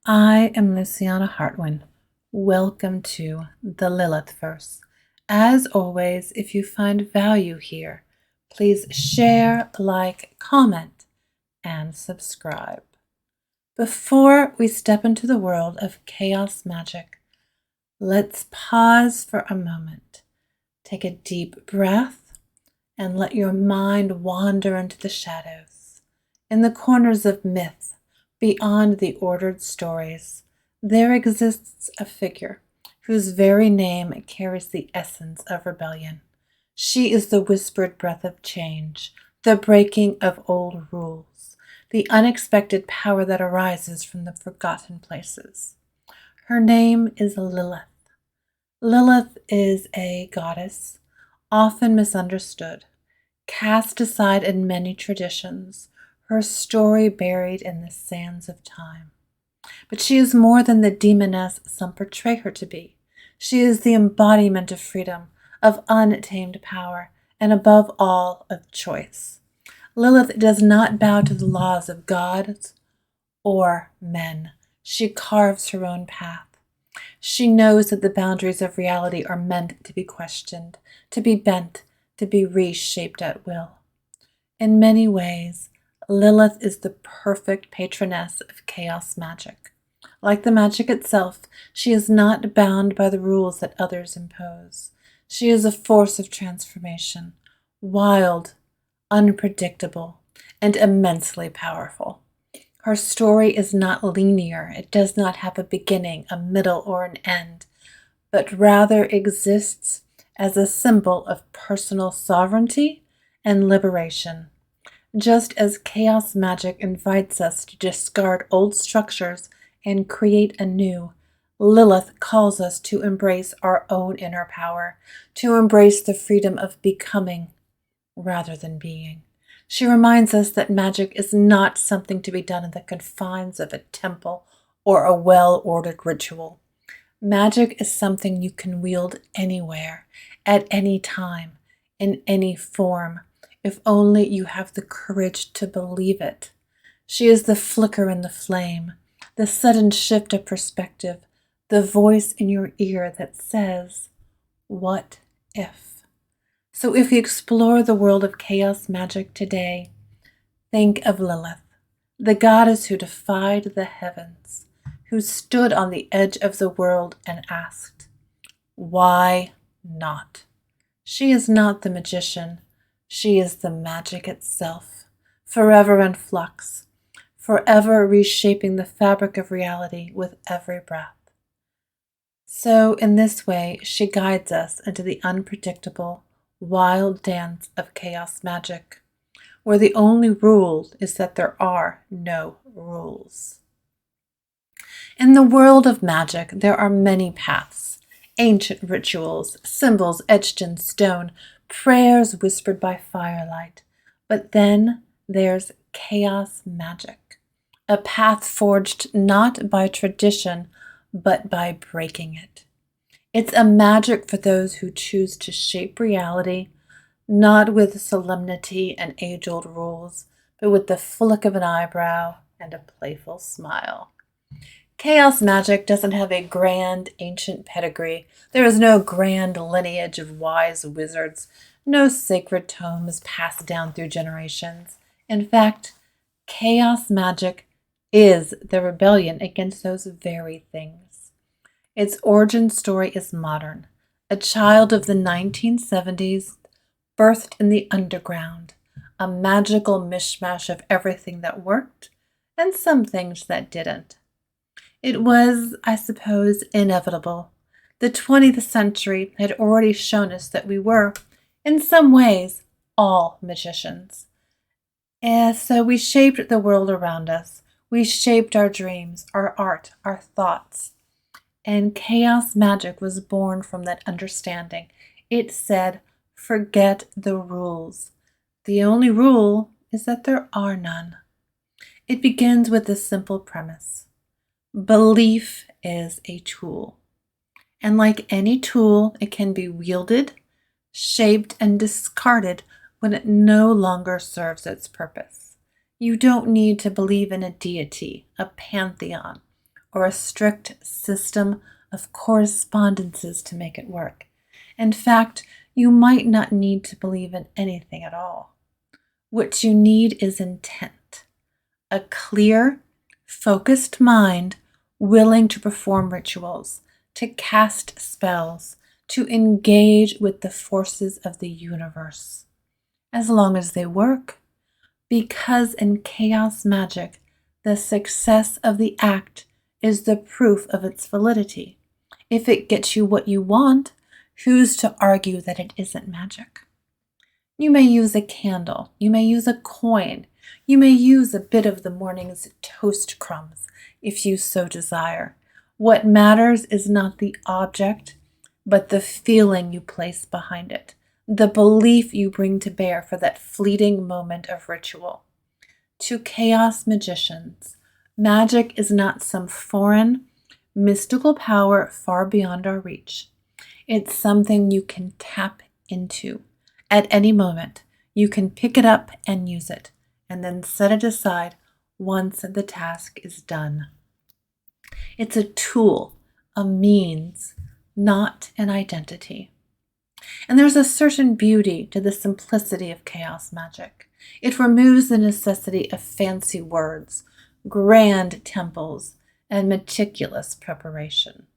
I am Luciana Hartwin. Welcome to the Lilith Verse. As always, if you find value here, please share, like, comment, and subscribe. Before we step into the world of chaos magic, let's pause for a moment. Take a deep breath and let your mind wander into the shadows, in the corners of myth. Beyond the ordered stories, there exists a figure whose very name carries the essence of rebellion. She is the whispered breath of change, the breaking of old rules, the unexpected power that arises from the forgotten places. Her name is Lilith. Lilith is a goddess, often misunderstood, cast aside in many traditions, her story buried in the sands of time. But she is more than the demoness some portray her to be. She is the embodiment of freedom, of untamed power, and above all, of choice. Lilith does not bow to the laws of gods or men. She carves her own path. She knows that the boundaries of reality are meant to be questioned, to be bent, to be reshaped at will. In many ways, Lilith is the perfect patroness of chaos magic. Like the magic itself, she is not bound by the rules that others impose. She is a force of transformation, wild, unpredictable, and immensely powerful. Her story is not linear. It does not have a beginning, a middle, or an end, but rather exists as a symbol of personal sovereignty and liberation. Just as chaos magic invites us to discard old structures and create anew, Lilith calls us to embrace our own inner power, to embrace the freedom of becoming rather than being. She reminds us that magic is not something to be done in the confines of a temple or a well-ordered ritual. Magic is something you can wield anywhere, at any time, in any form, if only you have the courage to believe it. She is the flicker in the flame, the sudden shift of perspective, the voice in your ear that says, "What if?" So if you explore the world of chaos magic today, think of Lilith, the goddess who defied the heavens, who stood on the edge of the world and asked, "Why not?" She is not the magician. She is the magic itself, forever in flux, forever reshaping the fabric of reality with every breath. So in this way, she guides us into the unpredictable, wild dance of chaos magic, where the only rule is that there are no rules. In the world of magic, there are many paths, ancient rituals, symbols etched in stone, prayers whispered by firelight. But then there's chaos magic, a path forged not by tradition, but by breaking it. It's a magic for those who choose to shape reality, not with solemnity and age-old rules, but with the flick of an eyebrow and a playful smile. Chaos magic doesn't have a grand ancient pedigree. There is no grand lineage of wise wizards, no sacred tomes passed down through generations. In fact, chaos magic is the rebellion against those very things. Its origin story is modern, a child of the 1970s, birthed in the underground, a magical mishmash of everything that worked and some things that didn't. It was, I suppose, inevitable. The 20th century had already shown us that we were, in some ways, all magicians. And so we shaped the world around us. We shaped our dreams, our art, our thoughts. And chaos magic was born from that understanding. It said, forget the rules. The only rule is that there are none. It begins with this simple premise. Belief is a tool, and like any tool, it can be wielded, shaped, and discarded when it no longer serves its purpose. You don't need to believe in a deity, a pantheon, or a strict system of correspondences to make it work. In fact, you might not need to believe in anything at all. What you need is intent, a clear, focused mind willing to perform rituals, to cast spells, to engage with the forces of the universe. As long as they work, because in chaos magic, the success of the act is the proof of its validity. If it gets you what you want, who's to argue that it isn't magic? You may use a candle, you may use a coin, you may use a bit of the morning's toast crumbs if you so desire. What matters is not the object, but the feeling you place behind it, the belief you bring to bear for that fleeting moment of ritual. To chaos magicians, magic is not some foreign, mystical power far beyond our reach. It's something you can tap into. At any moment, you can pick it up and use it, and then set it aside once the task is done. It's a tool, a means, not an identity. And there's a certain beauty to the simplicity of chaos magic. It removes the necessity of fancy words, grand temples, and meticulous preparation.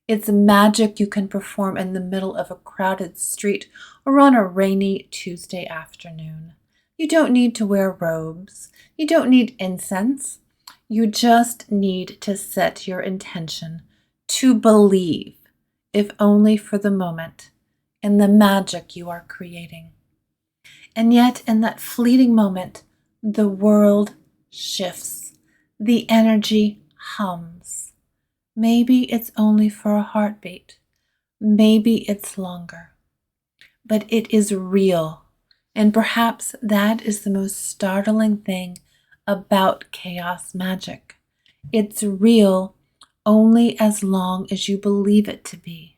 It's magic you can perform in the middle of a crowded street or on a rainy Tuesday afternoon. You don't need to wear robes. You don't need incense. You just need to set your intention to believe, if only for the moment, in the magic you are creating. And yet, in that fleeting moment, the world shifts. The energy hums. Maybe it's only for a heartbeat. Maybe it's longer. But it is real. And perhaps that is the most startling thing about chaos magic. It's real only as long as you believe it to be.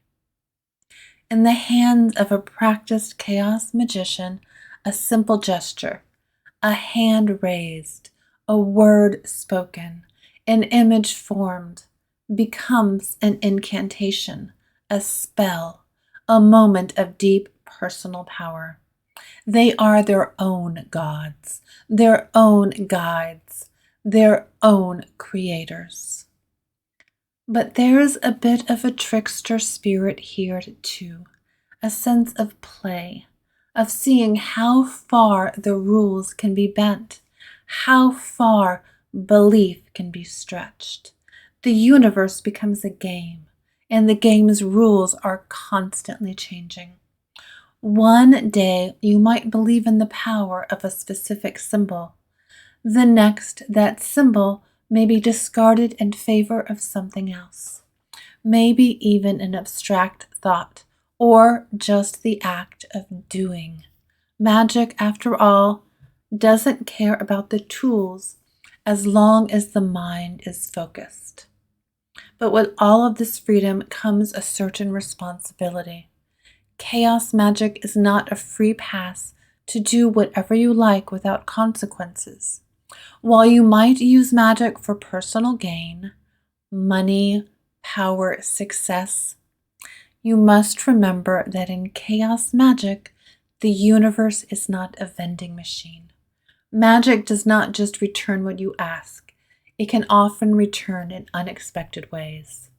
In the hands of a practiced chaos magician, a simple gesture, a hand raised, a word spoken, an image formed, becomes an incantation, a spell, a moment of deep personal power. They are their own gods, their own guides, their own creators. But there's a bit of a trickster spirit here too, a sense of play, of seeing how far the rules can be bent, how far belief can be stretched. The universe becomes a game, and the game's rules are constantly changing. One day you might believe in the power of a specific symbol. The next, that symbol may be discarded in favor of something else. Maybe even an abstract thought, or just the act of doing. Magic, after all, doesn't care about the tools as long as the mind is focused. But with all of this freedom comes a certain responsibility. Chaos magic is not a free pass to do whatever you like without consequences. While you might use magic for personal gain, money, power, success, you must remember that in chaos magic, the universe is not a vending machine. Magic does not just return what you ask. It can often return in unexpected ways.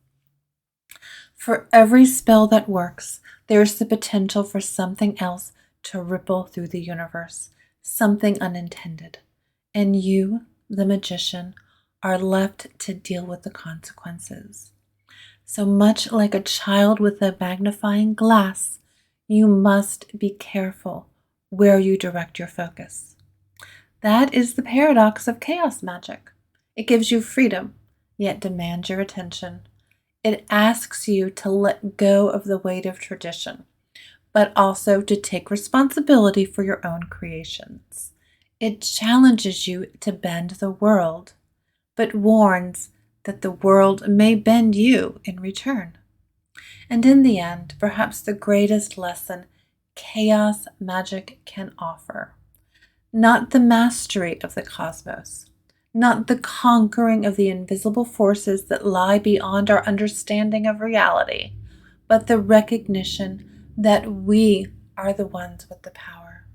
For every spell that works, there is the potential for something else to ripple through the universe, something unintended. And you, the magician, are left to deal with the consequences. So much like a child with a magnifying glass, you must be careful where you direct your focus. That is the paradox of chaos magic. It gives you freedom, yet demands your attention. It asks you to let go of the weight of tradition, but also to take responsibility for your own creations. It challenges you to bend the world, but warns that the world may bend you in return. And in the end, perhaps the greatest lesson chaos magic can offer. Not the mastery of the cosmos, not the conquering of the invisible forces that lie beyond our understanding of reality, but the recognition that we are the ones with the power.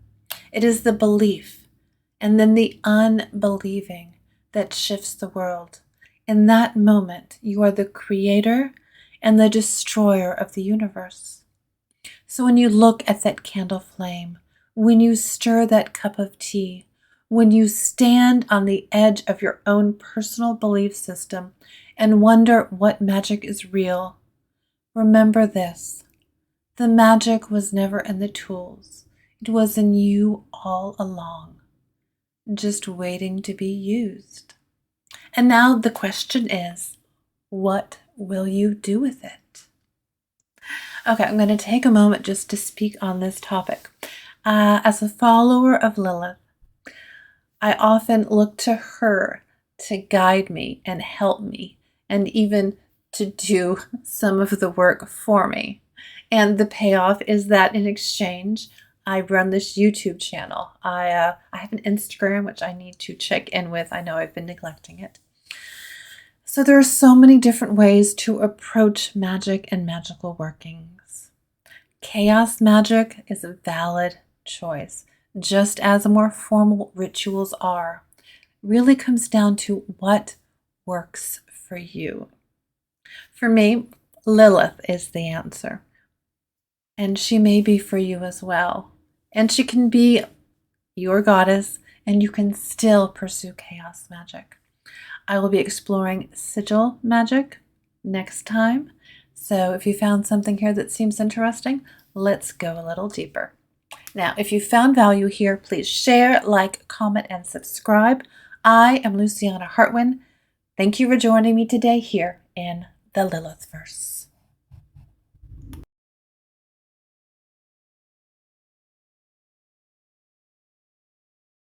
It is the belief and then the unbelieving that shifts the world. In that moment, you are the creator and the destroyer of the universe. So when you look at that candle flame, when you stir that cup of tea, when you stand on the edge of your own personal belief system and wonder what magic is real, remember this: the magic was never in the tools. It was in you all along, just waiting to be used. And now the question is, what will you do with it? Okay, I'm going to take a moment just to speak on this topic. As a follower of Lilith, I often look to her to guide me and help me, and even to do some of the work for me. And the payoff is that in exchange, I run this YouTube channel. I have an Instagram, which I need to check in with. I know I've been neglecting it. So there are so many different ways to approach magic and magical workings. Chaos magic is a valid choice, just as more formal rituals are. Really comes down to what works for you. For me, Lilith is the answer. And she may be for you as well. And she can be your goddess, and you can still pursue chaos magic. I will be exploring sigil magic next time. So if you found something here that seems interesting, let's go a little deeper. Now, if you found value here, please share, like, comment, and subscribe. I am Luciana Hartwin. Thank you for joining me today here in the Lilith Verse.